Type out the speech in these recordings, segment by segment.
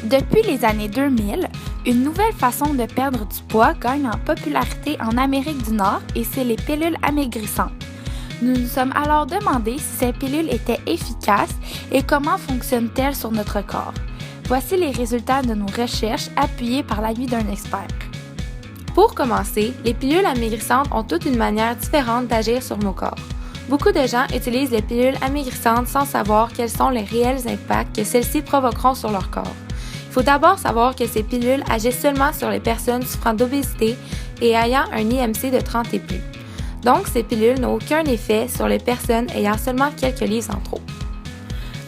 Depuis les années 2000, une nouvelle façon de perdre du poids gagne en popularité en Amérique du Nord et c'est les pilules amaigrissantes. Nous nous sommes alors demandé si ces pilules étaient efficaces et comment fonctionnent-elles sur notre corps. Voici les résultats de nos recherches appuyées par l'avis d'un expert. Pour commencer, les pilules amaigrissantes ont toutes une manière différente d'agir sur nos corps. Beaucoup de gens utilisent les pilules amaigrissantes sans savoir quels sont les réels impacts que celles-ci provoqueront sur leur corps. Il faut d'abord savoir que ces pilules agissent seulement sur les personnes souffrant d'obésité et ayant un IMC de 30 et plus. Donc, ces pilules n'ont aucun effet sur les personnes ayant seulement quelques livres en trop.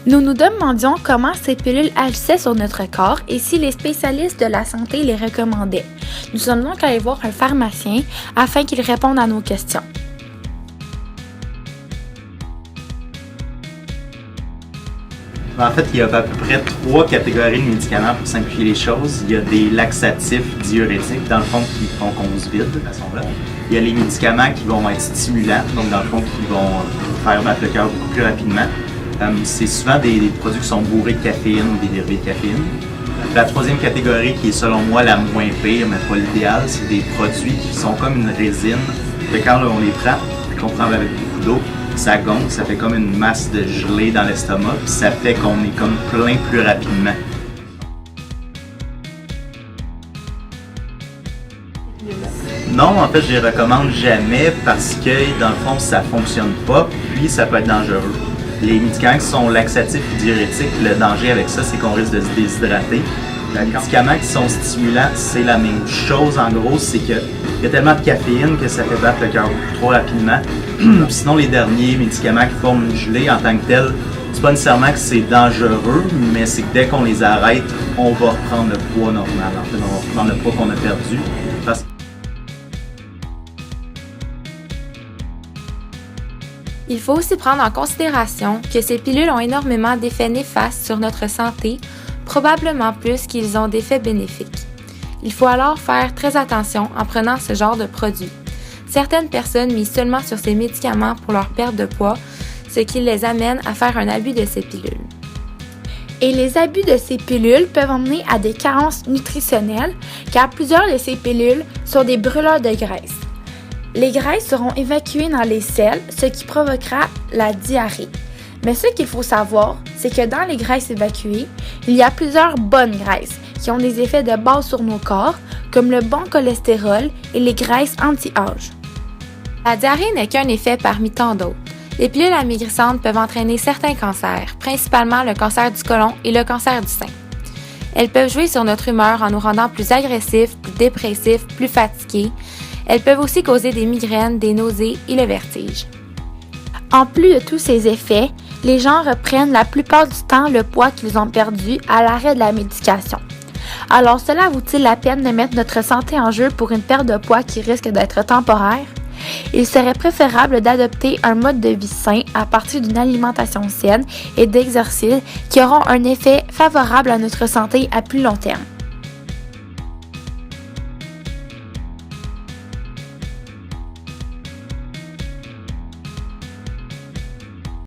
Nous nous demandions comment ces pilules agissaient sur notre corps et si les spécialistes de la santé les recommandaient. Nous sommes donc allés voir un pharmacien afin qu'il réponde à nos questions. En fait, il y a à peu près 3 catégories de médicaments pour simplifier les choses. Il y a des laxatifs diurétiques, dans le fond, qui font qu'on se vide de cette façon-là. Il y a les médicaments qui vont être stimulants, donc dans le fond, qui vont faire battre le cœur beaucoup plus rapidement. C'est souvent des produits qui sont bourrés de caféine ou des dérivés de caféine. La troisième catégorie, qui est selon moi la moins pire, mais pas l'idéal, c'est des produits qui sont comme une résine. Et quand on les prend, puis qu'on prend avec beaucoup d'eau, ça gonfle, ça fait comme une masse de gelée dans l'estomac, puis ça fait qu'on est comme plein plus rapidement. Non, en fait, je les recommande jamais parce que, dans le fond, ça fonctionne pas, puis ça peut être dangereux. Les médicaments qui sont laxatifs et diurétiques, le danger avec ça, c'est qu'on risque de se déshydrater. Les médicaments qui sont stimulants, c'est la même chose. En gros, c'est qu'il y a tellement de caféine que ça fait battre le cœur beaucoup trop rapidement. Sinon, les derniers médicaments qui forment une gelée en tant que tel, c'est pas nécessairement que c'est dangereux, mais c'est que dès qu'on les arrête, on va reprendre le poids normal. En fait, on va reprendre le poids qu'on a perdu. Il faut aussi prendre en considération que ces pilules ont énormément d'effets néfastes sur notre santé, probablement plus qu'ils ont d'effets bénéfiques. Il faut alors faire très attention en prenant ce genre de produits. Certaines personnes misent seulement sur ces médicaments pour leur perte de poids, ce qui les amène à faire un abus de ces pilules. Et les abus de ces pilules peuvent emmener à des carences nutritionnelles, car plusieurs de ces pilules sont des brûleurs de graisse. Les graisses seront évacuées dans les selles, ce qui provoquera la diarrhée. Mais ce qu'il faut savoir, c'est que dans les graisses évacuées, il y a plusieurs bonnes graisses qui ont des effets de base sur nos corps, comme le bon cholestérol et les graisses anti-âge. La diarrhée n'est qu'un effet parmi tant d'autres. Les pilules amaigrissantes peuvent entraîner certains cancers, principalement le cancer du côlon et le cancer du sein. Elles peuvent jouer sur notre humeur en nous rendant plus agressifs, plus dépressifs, plus fatigués. Elles peuvent aussi causer des migraines, des nausées et le vertige. En plus de tous ces effets, les gens reprennent la plupart du temps le poids qu'ils ont perdu à l'arrêt de la médication. Alors cela vaut-il la peine de mettre notre santé en jeu pour une perte de poids qui risque d'être temporaire? Il serait préférable d'adopter un mode de vie sain à partir d'une alimentation saine et d'exercices qui auront un effet favorable à notre santé à plus long terme.